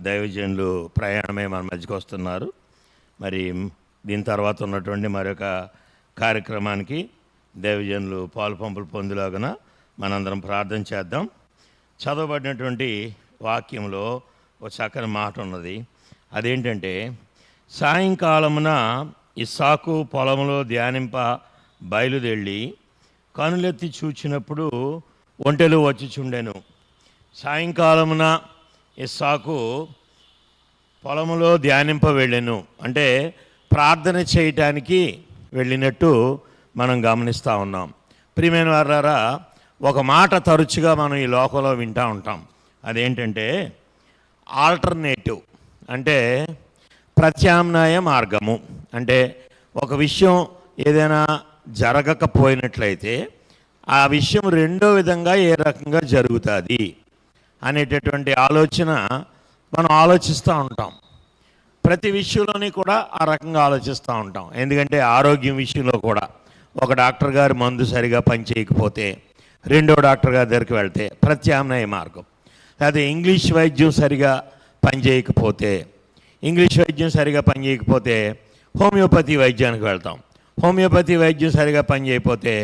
దైవజనులు ప్రయాణమే మన మధ్యకు వస్తున్నారు. మరి దీని తర్వాత ఉన్నటువంటి మరొక కార్యక్రమానికి దైవజనులు పాలు పంపులు పొందులాగున మనందరం ప్రార్థన చేద్దాం. చదవబడినటువంటి వాక్యంలో ఒక చక్కని మాట ఉన్నది. అదేంటంటే, సాయంకాలమున ఇస్సాకు పొలంలో ధ్యానింప బయలుదేరి కనులెత్తి చూచినప్పుడు ఒంటెలు వచ్చిచుండెను. సాయంకాలమున ఇస్సాకు పొలములో ధ్యానింప వెళ్ళెను అంటే ప్రార్థన చేయటానికి వెళ్ళినట్టు మనం గమనిస్తూ ఉన్నాం. ప్రియమైన వారారా, ఒక మాట తరచుగా మనం ఈ లోకంలో వింటూ ఉంటాం. అదేంటంటే ఆల్టర్నేటివ్, అంటే ప్రత్యామ్నాయ మార్గము. అంటే ఒక విషయం ఏదైనా జరగకపోయినట్లయితే ఆ విషయం రెండో విధంగా ఏ రకంగా జరుగుతుంది అనేటటువంటి ఆలోచన మనం ఆలోచిస్తూ ఉంటాం. ప్రతి విషయంలోని కూడా ఆ రకంగా ఆలోచిస్తూ ఉంటాం. ఎందుకంటే ఆరోగ్యం విషయంలో కూడా ఒక డాక్టర్ గారి మందు సరిగా పనిచేయకపోతే రెండో డాక్టర్ గారి దగ్గరికి వెళ్తే ప్రత్యామ్నాయ మార్గం. అదే ఇంగ్లీష్ వైద్యం సరిగా పనిచేయకపోతే హోమియోపతి వైద్యానికి వెళ్తాం. హోమియోపతి వైద్యం సరిగా పనిచేయకపోతే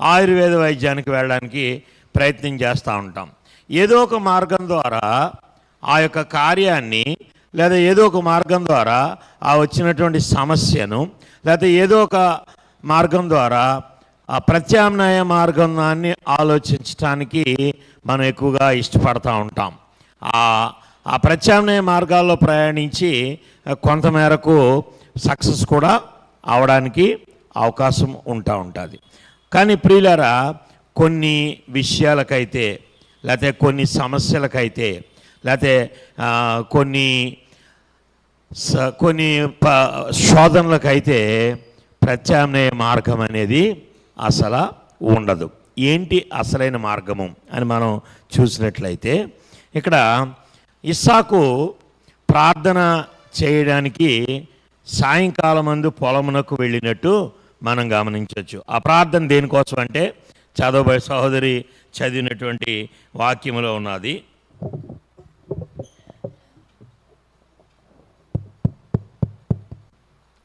ఆయుర్వేద వైద్యానికి వెళ్ళడానికి ప్రయత్నం చేస్తూ ఉంటాం. ఏదో ఒక మార్గం ద్వారా ఆ యొక్క కార్యాన్ని, లేదా ఏదో ఒక మార్గం ద్వారా ఆ వచ్చినటువంటి సమస్యను, లేదా ఏదో ఒక మార్గం ద్వారా ఆ ప్రత్యామ్నాయ మార్గాన్ని ఆలోచించడానికి మనం ఎక్కువగా ఇష్టపడతా ఉంటాం. ఆ ప్రత్యామ్నాయ మార్గాల్లో ప్రయాణించి కొంతమేరకు సక్సెస్ కూడా అవడానికి అవకాశం ఉంటుంది. కానీ ప్రియులారా, కొన్ని విషయాలకైతే, లేకపోతే కొన్ని సమస్యలకైతే, లేకపోతే కొన్ని శోధనలకైతే ప్రత్యామ్నాయ మార్గం అనేది అసలు ఉండదు. ఏంటి అసలైన మార్గము అని మనం చూసినట్లయితే, ఇక్కడ ఇస్సాకు ప్రార్థన చేయడానికి సాయంకాలం మందు పొలమునకు వెళ్ళినట్టు మనం గమనించవచ్చు. ఆ ప్రార్థన దేనికోసం అంటే చదవబడి సహోదరి చదివినటువంటి వాక్యములో ఉన్నది.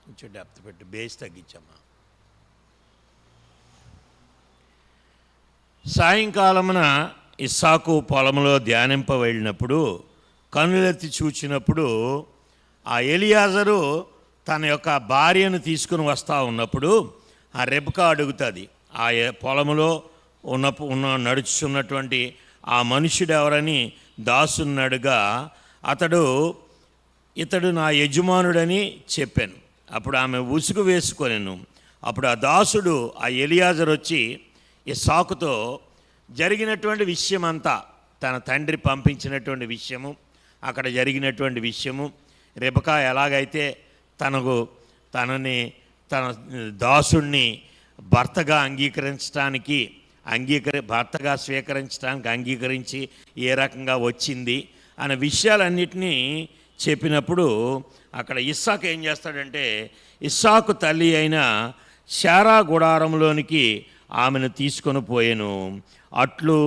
కొంచెం డెప్త్ పెట్టి బేస్ తగ్గించమ్మా. సాయంకాలమున ఇస్సాకు పొలంలో ధ్యానింప వెళ్ళినప్పుడు కనులెత్తి చూచినప్పుడు ఆ ఎలియాజరు తన యొక్క భార్యను తీసుకుని వస్తూ ఉన్నప్పుడు ఆ రెబెకా అడుగుతుంది, ఆ పొలంలో నడుచున్నటువంటి ఆ మనుషుడు ఎవరని దాసున్నాడుగా, ఇతడు నా యజమానుడని చెప్పాను. అప్పుడు ఆమె ఉసుగు వేసుకొనెను. అప్పుడు ఆ దాసుడు, ఆ ఎలియాజరు వచ్చి ఇస్సాకుతో జరిగినటువంటి విషయమంతా, తన తండ్రి పంపించినటువంటి విషయము, అక్కడ జరిగినటువంటి విషయము, రెబెకా ఎలాగైతే తన దాసుడిని భర్తగా భర్తగా స్వీకరించడానికి అంగీకరించి ఏ రకంగా వచ్చింది అనే విషయాలన్నిటినీ చెప్పినప్పుడు అక్కడ ఇస్సాకు ఏం చేస్తాడంటే, ఇస్సాకు తల్లి అయిన శారా గుడారంలోనికి ఆమెను తీసుకొని పోయెను. అట్లు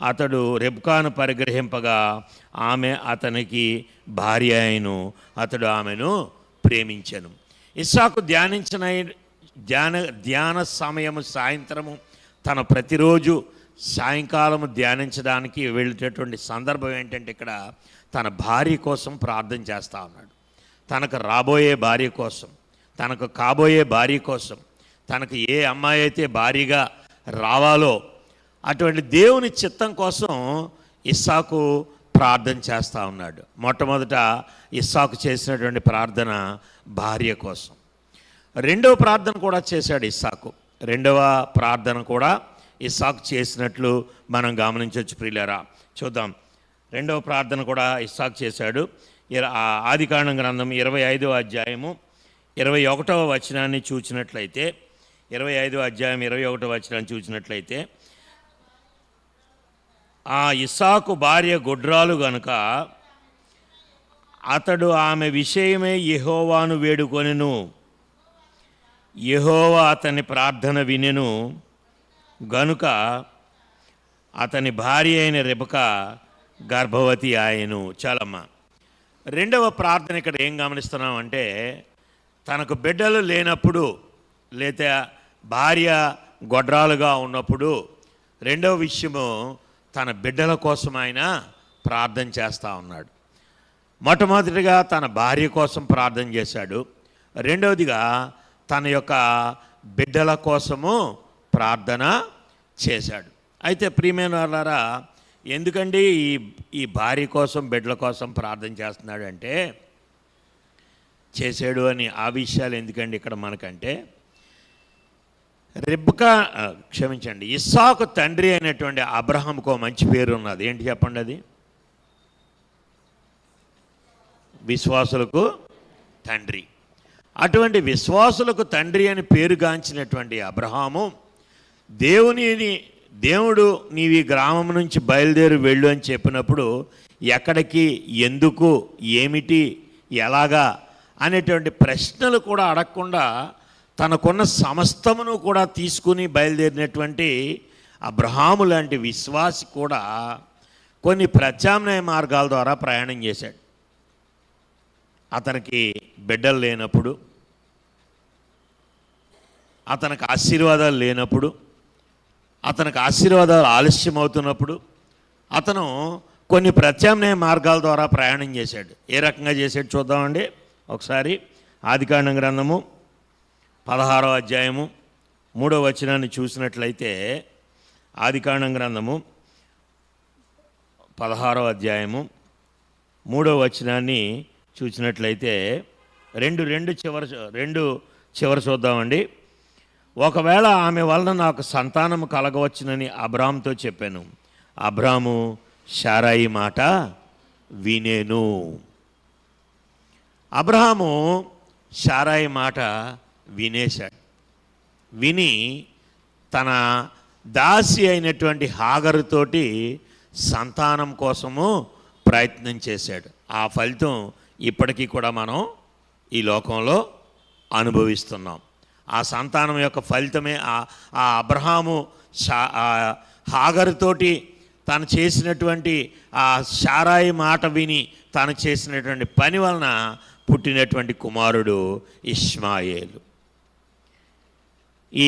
అతడు రెబెకాను పరిగ్రహింపగా ఆమె అతనికి భార్య అయిను. అతడు ఆమెను ప్రేమించెను. ఇస్సాకు ధ్యాన సమయము సాయంత్రము తన ప్రతిరోజు సాయంకాలము ధ్యానించడానికి వెళ్ళేటటువంటి సందర్భం ఏంటంటే, ఇక్కడ తన భార్య కోసం ప్రార్థన చేస్తూ ఉన్నాడు. తనకు రాబోయే భార్య కోసం, తనకు కాబోయే భార్య కోసం, తనకు ఏ అమ్మాయి అయితే భార్యగా రావాలో అటువంటి దేవుని చిత్తం కోసం ఇస్సాకు ప్రార్థన చేస్తూ ఉన్నాడు. మొట్టమొదట ఇస్సాకు చేసినటువంటి ప్రార్థన భార్య కోసం. రెండవ ప్రార్థన కూడా చేశాడు ఇస్సాకు. రెండవ ప్రార్థన కూడా ఇస్సాకు చేసినట్లు మనం గమనించవచ్చు. ప్రియులారా, చూద్దాం. రెండవ ప్రార్థన కూడా ఇస్సాకు చేశాడు. ఆదికాండం గ్రంథం 25వ అధ్యాయము 21వ వచనాన్ని చూసినట్లయితే, 25వ అధ్యాయం 21వ వచనాన్ని చూసినట్లయితే, ఆ ఇస్సాకు భార్య గొడ్రాలు గనుక అతడు ఆమె విషయమై యెహోవాను వేడుకొనెను. యెహోవా అతని ప్రార్థన వినెను గనుక అతని భార్య అయిన రెబెకా గర్భవతి ఆయను. చాలమ్మా, రెండవ ప్రార్థన ఇక్కడ ఏం గమనిస్తున్నాం అంటే, తనకు బిడ్డలు లేనప్పుడు లేదా భార్య గొడ్రాలుగా ఉన్నప్పుడు రెండవ విషయము తన బిడ్డల కోసం ఆయన ప్రార్థన చేస్తూ ఉన్నాడు. మొట్టమొదటిగా తన భార్య కోసం ప్రార్థన చేశాడు. రెండవదిగా తన యొక్క బిడ్డల కోసము ప్రార్థన చేశాడు. అయితే ప్రియమైన వాళ్ళారా, ఎందుకండి ఈ భార్య కోసం బిడ్డల కోసం ప్రార్థన చేస్తున్నాడు అంటే చేశాడు అని ఆ విషయాలు ఎందుకండి ఇక్కడ మనకంటే, ఇస్సాకు తండ్రి అయినటువంటి అబ్రహాముకు మంచి పేరు ఉన్నది. ఏంటి చెప్పండి అది? విశ్వాసులకు తండ్రి. అటువంటి విశ్వాసులకు తండ్రి అని పేరుగాంచినటువంటి అబ్రహాము దేవుడు నీవు ఈ గ్రామం నుంచి బయలుదేరి వెళ్ళు అని చెప్పినప్పుడు ఎక్కడికి, ఎందుకు, ఏమిటి, ఎలాగా అనేటువంటి ప్రశ్నలు కూడా అడగకుండా తనకున్న సమస్తమును కూడా తీసుకుని బయలుదేరినటువంటి అబ్రహాము లాంటి విశ్వాసి కూడా కొన్ని ప్రత్యామ్నాయ మార్గాల ద్వారా ప్రయాణం చేశాడు. అతనికి బిడ్డలు లేనప్పుడు, అతనికి ఆశీర్వాదాలు లేనప్పుడు, అతనికి ఆశీర్వాదాలు ఆలస్యం అవుతున్నప్పుడు అతను కొన్ని ప్రత్యామ్నాయ మార్గాల ద్వారా ప్రయాణం చేశాడు. ఏ రకంగా చేశాడు చూద్దామండి ఒకసారి. ఆదికాండం గ్రంథము 16వ అధ్యాయము 3వ వచనాన్ని చూసినట్లయితే, ఆదికాండం గ్రంథము 16వ అధ్యాయము 3వ వచనాన్ని చూసినట్లయితే రెండు చివర చూద్దామండి. ఒకవేళ ఆమె వలన నాకు సంతానము కలగవచ్చునని అబ్రాహాముతో చెప్పాను. అబ్రాహాము శారాయి మాట వినేను. అబ్రహాము శారాయి మాట వినేశాడు. విని తన దాసి అయినటువంటి హాగరుతోటి సంతానం కోసము ప్రయత్నం చేశాడు. ఆ ఫలితం ఇప్పటికీ కూడా మనం ఈ లోకంలో అనుభవిస్తున్నాం. ఆ సంతానం యొక్క ఫలితమే ఆ అబ్రహాము హాగరుతోటి తను చేసినటువంటి ఆ శారాయి మాట విని తను చేసినటువంటి పని వలన పుట్టినటువంటి కుమారుడు ఇష్మాయేలు. ఈ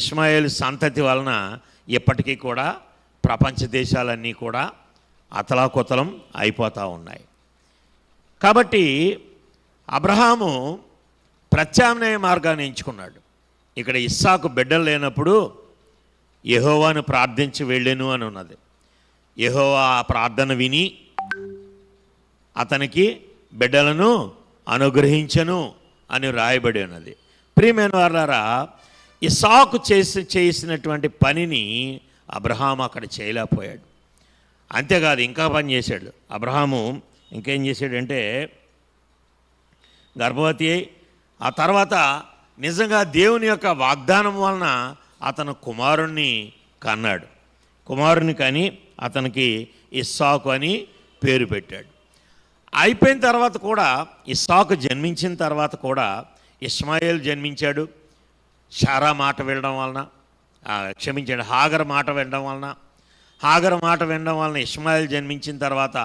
ఇష్మాయేలు సంతతి వలన ఇప్పటికీ కూడా ప్రపంచ దేశాలన్నీ కూడా అతలాకుతలం అయిపోతూ ఉన్నాయి. కాబట్టి అబ్రహాము ప్రత్యామ్నాయ మార్గాన్ని ఎంచుకున్నాడు. ఇక్కడ ఇస్సాకు బిడ్డలు లేనప్పుడు యెహోవాను ప్రార్థించి వెళ్ళెను అని ఉన్నది. యెహోవా ఆ ప్రార్థన విని అతనికి బిడ్డలను అనుగ్రహించను అని రాయబడి ఉన్నది. ప్రియమైన వారలారా, ఇస్సాకు చేసినటువంటి పనిని అబ్రహాము అక్కడ చేయలేకపోయాడు. అంతేకాదు ఇంకా పని చేశాడు. అబ్రహాము ఇంకేం చేశాడంటే, గర్భవతి అయి ఆ తర్వాత నిజంగా దేవుని యొక్క వాగ్దానం వలన అతను కుమారుణ్ణి కన్నాడు. కుమారుని కని అతనికి ఇస్సాకు అని పేరు పెట్టాడు. అయిపోయిన తర్వాత కూడా, ఇస్సాకు జన్మించిన తర్వాత కూడా ఇష్మాయేలు జన్మించాడు. శారా మాట వినడం వలన, హాగర్ మాట వినడం వలన ఇష్మాయేలు జన్మించిన తర్వాత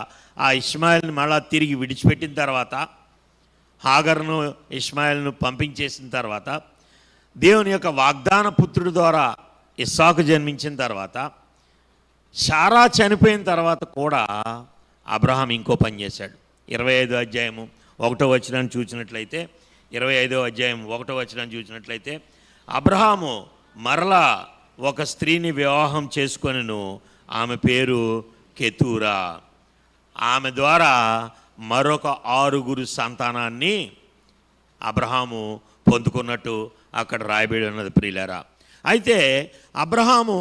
ఆ ఇష్మాయేల్ని మళ్ళా తిరిగి విడిచిపెట్టిన తర్వాత, హాగర్ను ఇష్మాయేల్ను పంపించేసిన తర్వాత, దేవుని యొక్క వాగ్దాన పుత్రుడి ద్వారా ఇస్సాకు జన్మించిన తర్వాత, శారా చనిపోయిన తర్వాత కూడా అబ్రహాం ఇంకో పని చేశాడు. 25వ అధ్యాయము 1వ వచనాన్ని చూసినట్లయితే 25వ అధ్యాయం 1వ వచనాన్ని చూసినట్లయితే అబ్రహాము మరలా ఒక స్త్రీని వివాహం చేసుకొనెను. ఆమె పేరు కెతూరా. ఆమె ద్వారా మరొక 6 సంతానాన్ని అబ్రహాము పొందుకున్నట్టు అక్కడ రాయబడి ఉన్నది ప్రియులారా. అయితే అబ్రహాము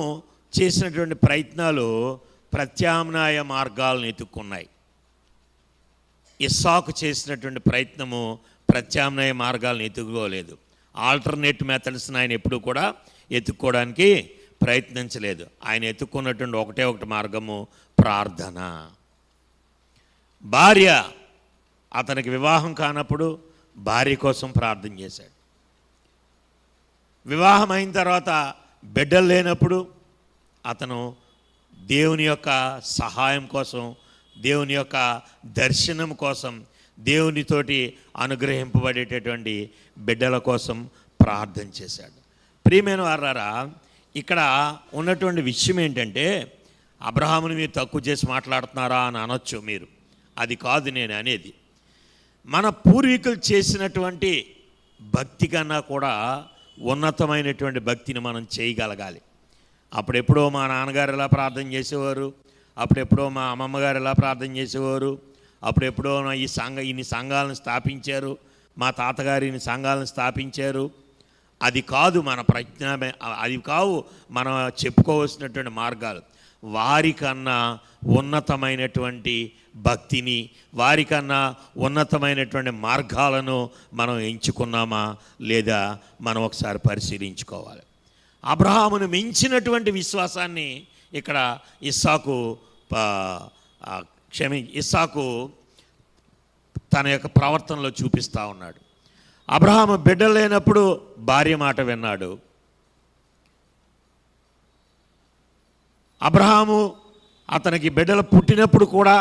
చేసినటువంటి ప్రయత్నాలు ప్రత్యామ్నాయ మార్గాలను ఎత్తుక్కున్నాయి. ఇస్సాకు చేసినటువంటి ప్రయత్నము ప్రత్యామ్నాయ మార్గాలను ఎత్తుకోలేదు. ఆల్టర్నేట్ మెథడ్స్ని ఆయన ఎప్పుడూ కూడా ఎత్తుక్కోవడానికి ప్రయత్నించలేదు. ఆయన ఎత్తుక్కున్నటువంటి ఒకటే మార్గము ప్రార్థన. భార్య అతనికి వివాహం కానప్పుడు భార్య కోసం ప్రార్థన చేశాడు. వివాహం అయిన తర్వాత బిడ్డలు లేనప్పుడు అతను దేవుని యొక్క సహాయం కోసం దేవుని యొక్క దర్శనం కోసం, దేవునితోటి అనుగ్రహింపబడేటటువంటి బిడ్డల కోసం ప్రార్థన చేశాడు. ప్రియమైన వారారా, ఇక్కడ ఉన్నటువంటి విషయం ఏంటంటే, అబ్రహాముని మీరు తక్కువ చేసి మాట్లాడుతున్నారా అని అనొచ్చు మీరు. అది కాదు నేను అనేది. మన పూర్వీకులు చేసినటువంటి భక్తి కన్నా కూడా ఉన్నతమైనటువంటి భక్తిని మనం చేయగలగాలి. అప్పుడెప్పుడో మా నాన్నగారు ఎలా ప్రార్థన చేసేవారు, అప్పుడెప్పుడో మా అమ్మమ్మగారు ఎలా ప్రార్థన చేసేవారు, అప్పుడెప్పుడో ఇన్ని సంఘాలను స్థాపించారు, మా తాతగారు ఇన్ని సంఘాలను స్థాపించారు. అది కాదు మన అది కావు మనం చెప్పుకోవాల్సినటువంటి మార్గాలు. వారికన్నా ఉన్నతమైనటువంటి భక్తిని, వారికన్నా ఉన్నతమైనటువంటి మార్గాలను మనం ఎంచుకున్నామా లేదా మనం ఒకసారి పరిశీలించుకోవాలి. అబ్రహామును మించినటువంటి విశ్వాసాన్ని ఇక్కడ ఇస్సాకు తన యొక్క ప్రవర్తనలో చూపిస్తూ ఉన్నాడు. అబ్రహాము బిడ్డలు లేనప్పుడు భార్య మాట విన్నాడు. అబ్రహాము అతనికి బిడ్డలు పుట్టినప్పుడు కూడా,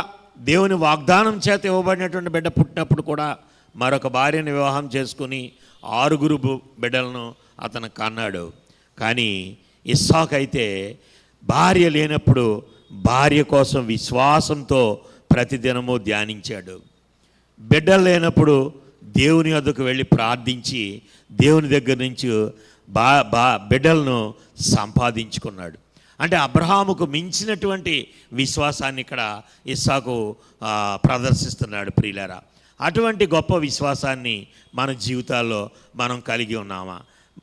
దేవుని వాగ్దానం చేత ఇవ్వబడినటువంటి బిడ్డ పుట్టినప్పుడు కూడా మరొక భార్యను వివాహం చేసుకుని 6 బిడ్డలను అతను కన్నాడు. కానీ ఇస్సాకు అయితే భార్య లేనప్పుడు భార్య కోసం విశ్వాసంతో ప్రతిదినము ధ్యానించాడు. బిడ్డలు లేనప్పుడు దేవుని వద్దకు వెళ్ళి ప్రార్థించి దేవుని దగ్గర నుంచి బిడ్డలను సంపాదించుకున్నాడు. అంటే అబ్రహాముకు మించినటువంటి విశ్వాసాన్ని ఇక్కడ ఇస్సాకు ప్రదర్శిస్తున్నాడు. ప్రియులారా, అటువంటి గొప్ప విశ్వాసాన్ని మన జీవితాల్లో మనం కలిగి ఉన్నామా?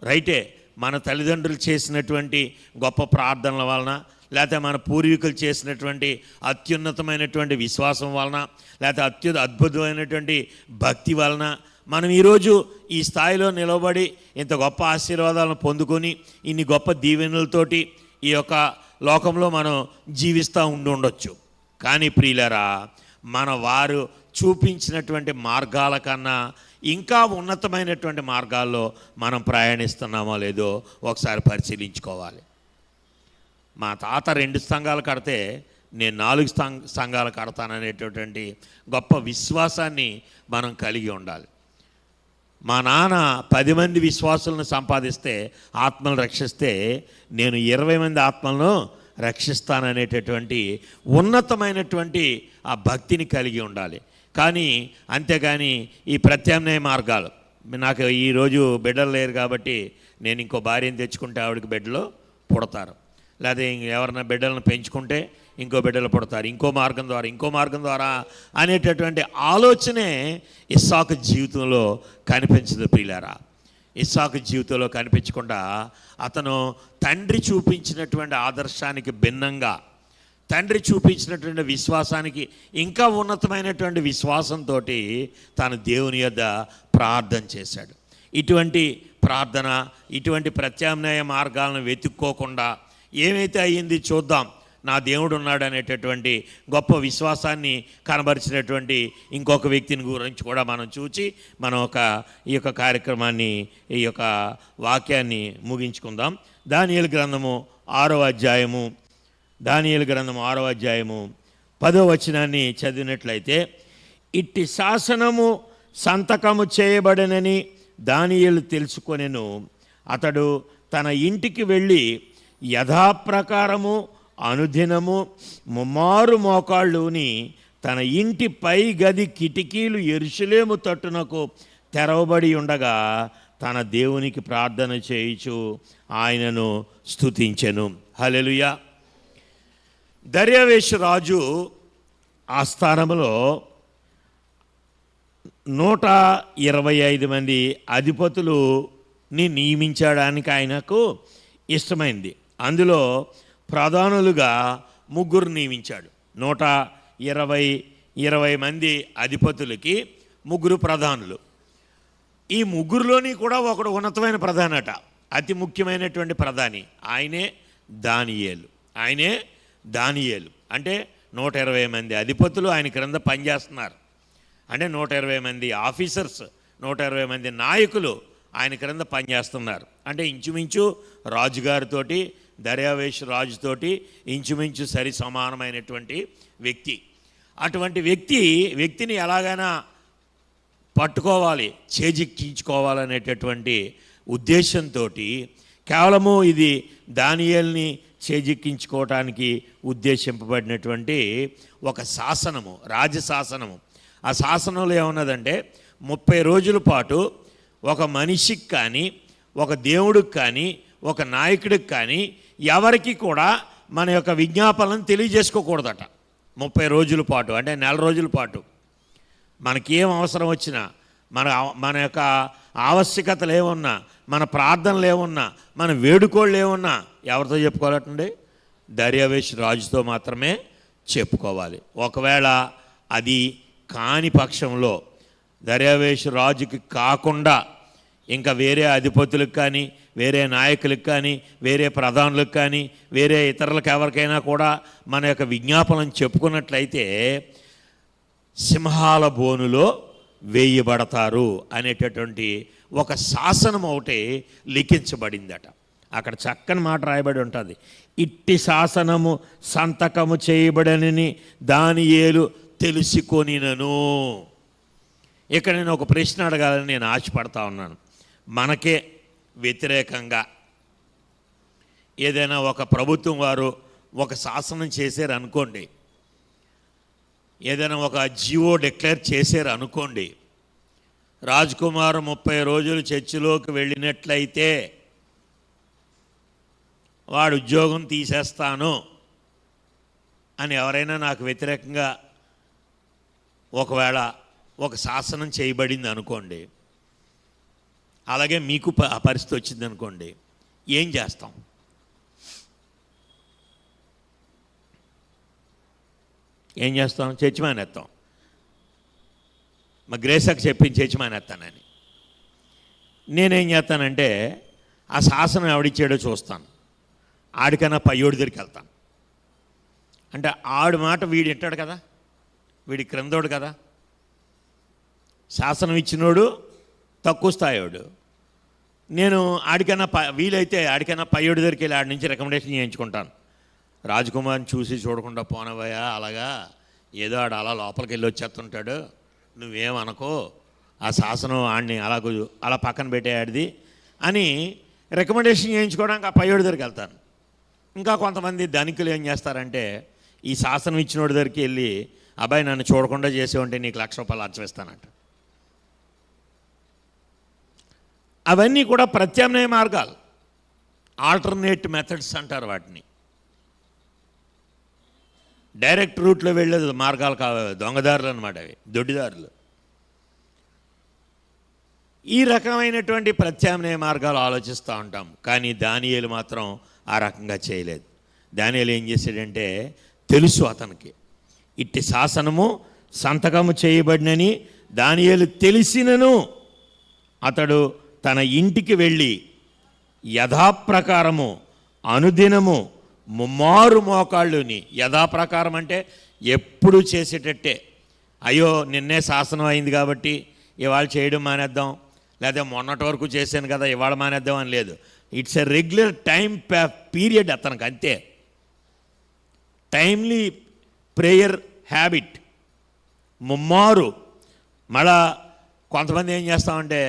రైటే, మన తల్లిదండ్రులు చేసినటువంటి గొప్ప ప్రార్థనల వలన, లేకపోతే మన పూర్వీకులు చేసినటువంటి అత్యున్నతమైనటువంటి విశ్వాసం వలన, లేకపోతే అద్భుతమైనటువంటి భక్తి వలన మనం ఈరోజు ఈ స్థాయిలో నిలబడి ఇంత గొప్ప ఆశీర్వాదాలను పొందుకొని ఇన్ని గొప్ప దీవెనలతోటి ఈ యొక్క లోకంలో మనం జీవిస్తూ ఉండొచ్చు. కానీ ప్రియులారా, మన వారు చూపించినటువంటి మార్గాల కన్నా ఇంకా ఉన్నతమైనటువంటి మార్గాల్లో మనం ప్రయాణిస్తున్నామో లేదో ఒకసారి పరిశీలించుకోవాలి. మా తాత 2 సంఘాలు కడితే నేను 4 సంఘాలు కడతాననేటటువంటి గొప్ప విశ్వాసాన్ని మనం కలిగి ఉండాలి. మా నాన్న 10 మంది విశ్వాసులను సంపాదిస్తే, ఆత్మలను రక్షిస్తే, నేను 20 మంది ఆత్మలను రక్షిస్తాననేటటువంటి ఉన్నతమైనటువంటి ఆ భక్తిని కలిగి ఉండాలి. కానీ అంతేగాని ఈ ప్రత్యామ్నాయ మార్గాలు, నాకు ఈరోజు బిడ్డలు లేరు కాబట్టి నేను ఇంకో భార్యను తెచ్చుకుంటే ఆవిడకి బిడ్డలు పుడతారు, లేదా ఎవరైనా బిడ్డలను పెంచుకుంటే ఇంకో బిడ్డలు పుడతారు, ఇంకో మార్గం ద్వారా అనేటటువంటి ఆలోచనే ఇస్సాకు జీవితంలో కనిపించదు. ప్రియులారా, ఇస్సాకు జీవితంలో కనిపించకుండా అతను తండ్రి చూపించినటువంటి ఆదర్శానికి భిన్నంగా, తండ్రి చూపించినటువంటి విశ్వాసానికి ఇంకా ఉన్నతమైనటువంటి విశ్వాసంతో తాను దేవుని యొద్ద ప్రార్థన చేశాడు. ఇటువంటి ప్రార్థన, ఇటువంటి ప్రత్యామ్నాయ మార్గాలను వెతుక్కోకుండా ఏమైతే అయ్యింది చూద్దాం, నా దేవుడు ఉన్నాడు అనేటటువంటి గొప్ప విశ్వాసాన్ని కనబరిచినటువంటి ఇంకొక వ్యక్తిని గురించి కూడా మనం చూచి మనం ఈ యొక్క కార్యక్రమాన్ని, ఈ యొక్క వాక్యాన్ని ముగించుకుందాం. దానియేలు గ్రంథము 6వ అధ్యాయము 10వ వచనాన్ని చదివినట్లయితే, ఇట్టి శాసనము సంతకము చేయబడనని దానియేలు తెలుసుకొనెను. అతడు తన ఇంటికి వెళ్ళి యథాప్రకారము అనుదినము 3 మోకాళ్ళుని తన ఇంటి పై గది కిటికీలు యెరూషలేము తట్టునకు తెరవబడి ఉండగా తన దేవునికి ప్రార్థన చేయుచు ఆయనను స్తుతించెను. హల్లెలూయా. దర్యావేషు రాజు ఆస్థానంలో 125 మంది అధిపతులని నియమించడానికి ఆయనకు ఇష్టమైంది. అందులో ప్రధానులుగా 3 నియమించాడు. 120 మంది అధిపతులకి 3 ప్రధానులు. ఈ 3లోని కూడా ఒకడు ఉన్నతమైన ప్రధానట, అతి ముఖ్యమైనటువంటి ప్రధాని. ఆయనే దానియేలు. అంటే 120 మంది అధిపతులు ఆయన క్రింద పనిచేస్తున్నారు. అంటే 120 మంది ఆఫీసర్స్, 120 మంది నాయకులు ఆయన క్రింద పనిచేస్తున్నారు. అంటే ఇంచుమించు రాజుగారితోటి, దర్యావేషు రాజుతోటి ఇంచుమించు సరి సమానమైనటువంటి వ్యక్తి. అటువంటి వ్యక్తిని ఎలాగైనా పట్టుకోవాలి, చేజిక్కించుకోవాలనేటటువంటి ఉద్దేశంతో కేవలము ఇది దానియేలుని చేజిక్కించుకోవటానికి ఉద్దేశింపబడినటువంటి ఒక శాసనము, రాజశాసనము. ఆ శాసనంలో ఏమన్నదంటే 30 రోజుల పాటు ఒక మనిషికి కానీ, ఒక దేవుడికి కానీ, ఒక నాయకుడికి కానీ ఎవరికి కూడా మన యొక్క విజ్ఞాపనలను తెలియజేసుకోకూడదట. 30 రోజుల పాటు, అంటే నెల రోజుల పాటు మనకేం అవసరం వచ్చినా, మన యొక్క ఆవశ్యకతలు ఏమున్నా, మన ప్రార్థనలు ఏమున్నా, మన వేడుకోళ్ళు ఏమున్నా ఎవరితో చెప్పుకోవాలండి? దర్యావేషు రాజుతో మాత్రమే చెప్పుకోవాలి. ఒకవేళ అది కాని పక్షంలో దర్యావేషు రాజుకి కాకుండా ఇంకా వేరే అధిపతులకు కానీ, వేరే నాయకులకు కానీ, వేరే ప్రధానులకు కానీ, వేరే ఇతరులకు ఎవరికైనా కూడా మన యొక్క విజ్ఞాపనను చెప్పుకున్నట్లయితే సింహాల బోనులో వేయబడతారు అనేటటువంటి ఒక శాసనం ఒకటి లిఖించబడిందట. అక్కడ చక్కని మాట రాయబడి ఉంటుంది. ఇట్టి శాసనము సంతకము చేయబడనని దానియేలు తెలుసుకొనినను. ఇక్కడ నేను ఒక ప్రశ్న అడగాలని నేను ఆశపడతా ఉన్నాను. మనకే వ్యతిరేకంగా ఏదైనా ఒక ప్రభుత్వం వారు ఒక శాసనం చేశారు అనుకోండి, ఏదైనా ఒక జియో డిక్లేర్ చేశారు అనుకోండి, రాజ్కుమార్ 30 రోజులు చర్చిలోకి వెళ్ళినట్లయితే వాడు ఉద్యోగం తీసేస్తాను అని ఎవరైనా నాకు వ్యతిరేకంగా ఒకవేళ ఒక శాసనం చేయబడింది అనుకోండి, అలాగే మీకు ఆ పరిస్థితి వచ్చింది అనుకోండి, ఏం చేస్తాం? ఏం చేస్తాం? చర్చి మానేస్తాం. మా గ్రేసకి చెప్పింది చర్చి మానేస్తానని. నేనేం చేస్తానంటే ఆ శాసనం ఎవడిచ్చాడో చూస్తాను, ఆడికన్నా పయ్యోడి దగ్గరికి వెళ్తాను. అంటే ఆడు మాట వీడు వింటాడు కదా, వీడి క్రిందోడు కదా. శాసనం ఇచ్చినోడు తక్కువ స్థాయివాడు. నేను ఆడికన్నా వీలైతే ఆడికన్నా పయ్యోడి దగ్గరికి వెళ్ళి ఆడి నుంచి రికమెండేషన్ చేయించుకుంటాను. రాజ్కుమార్ని చూసి చూడకుండా పోనవయ్యా, అలాగా ఏదో ఆడు అలా లోపలికి వెళ్ళి వచ్చేస్తుంటాడు, నువ్వేమనుకో, ఆ శాసనం ఆడిని అలా పక్కన పెట్టేయాడిది అని రికమెండేషన్ చేయించుకోవడానికి ఆ పయ్యోడి దగ్గరికి వెళ్తాను. ఇంకా కొంతమంది ధనికులు ఏం చేస్తారంటే ఈ శాసనం ఇచ్చినోడి దగ్గరికి వెళ్ళి, అబ్బాయి నన్ను చూడకుండా చేసే ఉంటే నీకు ₹1,00,000 అర్చవేస్తానంట. అవన్నీ కూడా ప్రత్యామ్నాయ మార్గాలు, ఆల్టర్నేట్ మెథడ్స్ అంటారు వాటిని. డైరెక్ట్ రూట్లో వెళ్ళేది మార్గాలు కావాలి, దొంగదారులు అన్నమాట, అవి దొడ్డిదారులు. ఈ రకమైనటువంటి ప్రత్యామ్నాయ మార్గాలు ఆలోచిస్తూ ఉంటాం. కానీ దానియేలు మాత్రం ఆ రకంగా చేయలేదు. దానియేలు ఏం చేశాడంటే, తెలుసు అతనికి ఇట్టి శాసనము సంతకము చేయబడినని దానియేలు తెలిసినను అతడు తన ఇంటికి వెళ్ళి యథాప్రకారము అనుదినము ముమ్మారు మోకాళ్ళుని, యథాప్రకారం అంటే ఎప్పుడు చేసేటట్టే, అయ్యో నిన్నే శాసనం అయింది కాబట్టి ఇవాళ చేయడం మానేద్దాం, లేదా మొన్నటి వరకు చేశాను కదా ఇవాళ మానేద్దాం అని లేదు. It's a regular time period అతనికి, అంతే. టైమ్లీ ప్రేయర్ హ్యాబిట్, ముమ్మారు. మళ్ళా కొంతమంది ఏం చేస్తామంటే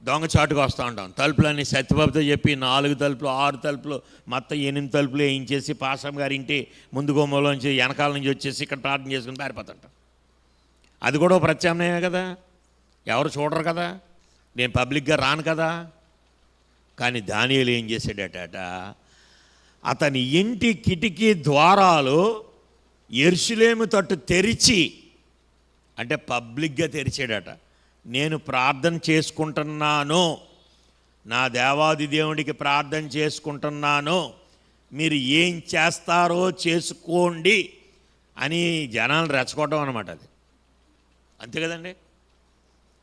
దొంగచాటుగా వస్తూ ఉంటాం. తలుపులన్నీ సత్యబాబుతో చెప్పి 4 తలుపులు 6 తలుపులు మొత్తం 8 తలుపులు వేయించేసి పాసం గారి ఇంటి ముందు గుమ్మలోంచి వెనకాల నుంచి వచ్చేసి ఇక్కడ ప్రార్థన చేసుకుని పారిపోతుంటాం. అది కూడా ప్రత్యామ్నాయమే కదా, ఎవరు చూడరు కదా, నేను పబ్లిక్గా రాను కదా. కానీ దానియేలు ఏం చేశాడట, అతని ఇంటి కిటికీ ద్వారాలు యెరూషలేము తట్టు తెరిచి, అంటే పబ్లిక్గా తెరిచాడట. నేను ప్రార్థన చేసుకుంటున్నాను, నా దేవాది దేవుడికి ప్రార్థన చేసుకుంటున్నాను, మీరు ఏం చేస్తారో చేసుకోండి అని జనాలను రెచ్చగొట్టడం అన్నమాట. అది అంతే కదండి,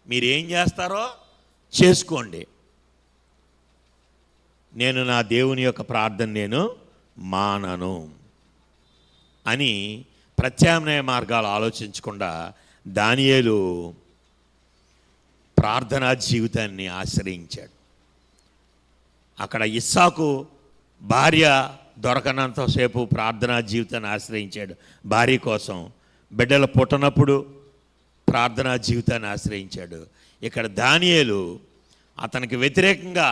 మీరేం చేస్తారో చేసుకోండి, నేను నా దేవుని యొక్క ప్రార్థన నేను మానను అని ప్రత్యామ్నాయ మార్గాలు ఆలోచించకుండా దానియేలు ప్రార్థనా జీవితాన్ని ఆశ్రయించాడు. అక్కడ ఇస్సాకు భార్య దొరకనంతసేపు ప్రార్థనా జీవితాన్ని ఆశ్రయించాడు భార్య కోసం. బిడ్డలు పుట్టనప్పుడు ప్రార్థనా జీవితాన్ని ఆశ్రయించాడు. ఇక్కడ దానియేలు అతనికి వ్యతిరేకంగా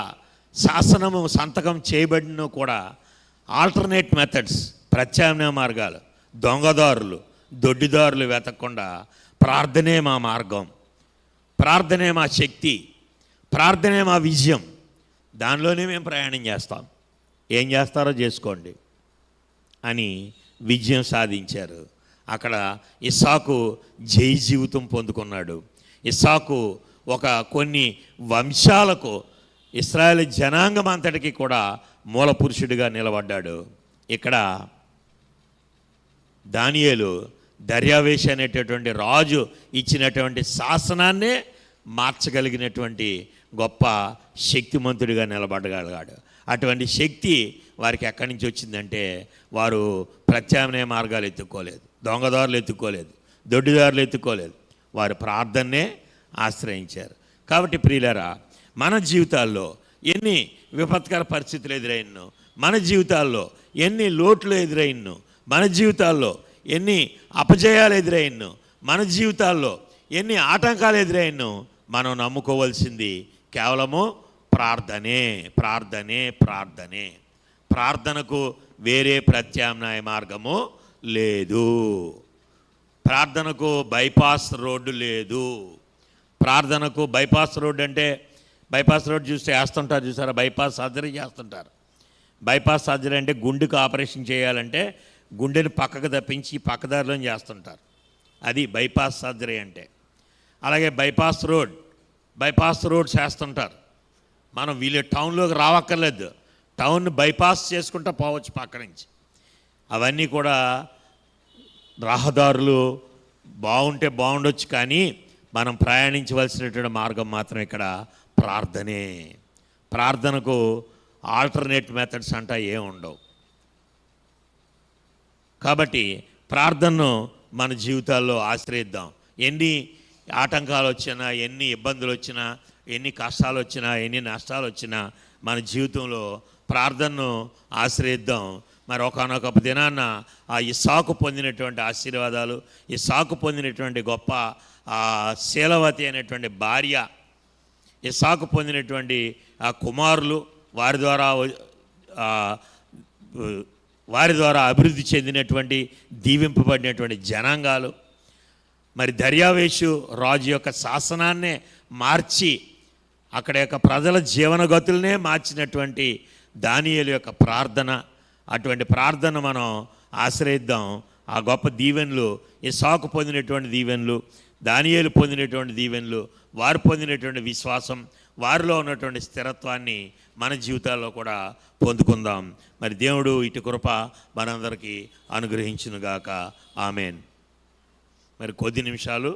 శాసనము సంతకం చేయబడిన కూడా ఆల్టర్నేట్ మెథడ్స్, ప్రత్యామ్నాయ మార్గాలు, దొంగదారులు, దొడ్డిదారులు వెతకకుండా ప్రార్థనే మా మార్గం, ప్రార్థనే మా శక్తి, ప్రార్థనే మా విజయం, దానిలోనే మేము ప్రయాణం చేస్తాం, ఏం చేస్తారో చేసుకోండి అని విజయం సాధించారు. అక్కడ ఇస్సాకు జై జీవితం పొందుకున్నాడు. ఇస్సాకు ఒక కొన్ని వంశాలకు, ఇశ్రాయేల్ జనాంగం అంతటికి కూడా మూల పురుషుడిగా నిలబడ్డాడు. ఇక్కడ దానియేలు దర్యావేషు అనేటటువంటి రాజు ఇచ్చినటువంటి శాసనాన్నే మార్చగలిగినటువంటి గొప్ప శక్తిమంతుడిగా నిలబడగలిగాడు. అటువంటి శక్తి వారికి ఎక్కడి నుంచి వచ్చిందంటే, వారు ప్రత్యామ్నాయ మార్గాలు ఎత్తుక్కోలేదు, దొంగదారులు ఎత్తుక్కోలేదు, దొడ్డిదారులు ఎత్తుక్కోలేదు, వారు ప్రార్థననే ఆశ్రయించారు. కాబట్టి ప్రియులారా, మన జీవితాల్లో ఎన్ని విపత్కర పరిస్థితులు ఎదురైనో, మన జీవితాల్లో ఎన్ని లోట్లు ఎదురైనో, మన జీవితాల్లో ఎన్ని అపజయాలు ఎదురైనో, మన జీవితాల్లో ఎన్ని ఆటంకాలు ఎదురైనో, మనం నమ్ముకోవాల్సింది కేవలము ప్రార్థనే, ప్రార్థనే, ప్రార్థనే. ప్రార్థనకు వేరే ప్రత్యామ్నాయ మార్గము లేదు. ప్రార్థనకు బైపాస్ రోడ్డు లేదు. ప్రార్థనకు బైపాస్ రోడ్డు అంటే, బైపాస్ రోడ్డు చూస్తే వేస్తుంటారు చూసారా, బైపాస్ సర్జరీ చేస్తుంటారు. బైపాస్ సర్జరీ అంటే గుండెకు ఆపరేషన్ చేయాలంటే గుండెని పక్కకు తప్పించి పక్కదారిలో చేస్తుంటారు, అది బైపాస్ సర్జరీ అంటే. అలాగే బైపాస్ రోడ్ చేస్తుంటారు. మనం వీళ్ళ టౌన్లోకి రావక్కర్లేదు, టౌన్ బైపాస్ చేసుకుంటూ పోవచ్చు పక్క నుంచి. అవన్నీ కూడా రహదారులు బాగుంటే బాగుండొచ్చు, కానీ మనం ప్రయాణించవలసినటువంటి మార్గం మాత్రం ఇక్కడ ప్రార్థనే. ప్రార్థనకు ఆల్టర్నేట్ మెథడ్స్ అంటా ఏం ఉండవు. కాబట్టి ప్రార్థనను మన జీవితాల్లో ఆశ్రయిద్దాం. ఎన్ని ఆటంకాలు వచ్చినా, ఎన్ని ఇబ్బందులు వచ్చినా, ఎన్ని కష్టాలు వచ్చినా, ఎన్ని నష్టాలు వచ్చినా మన జీవితంలో ప్రార్థనను ఆశ్రయిద్దాం. మరి ఒకానొక దినాన్న ఆ ఇస్సాకు పొందినటువంటి ఆశీర్వాదాలు, ఇస్సాకు పొందినటువంటి గొప్ప శీలవతి అనేటువంటి భార్య, ఇస్సాకు పొందినటువంటి ఆ కుమారులు, వారి ద్వారా అభివృద్ధి చెందినటువంటి దీవింపబడినటువంటి జనాంగాలు, మరి దర్యావేషు రాజు యొక్క శాసనాన్నే మార్చి అక్కడ యొక్క ప్రజల జీవనగతులనే మార్చినటువంటి దానియేలు యొక్క ప్రార్థన, అటువంటి ప్రార్థన మనం ఆశ్రయిద్దాం. ఆ గొప్ప దీవెనలు, ఇస్సాకు పొందినటువంటి దీవెనలు, దానియేలు పొందినటువంటి దీవెనలు, వారు పొందినటువంటి విశ్వాసం, వారిలో ఉన్నటువంటి స్థిరత్వాన్ని మన జీవితాల్లో కూడా పొందుకుందాం. మరి దేవుడు ఇటు కృప మనందరికీ అనుగ్రహించునుగాక. ఆమెన్. మరి కొద్ది నిమిషాలు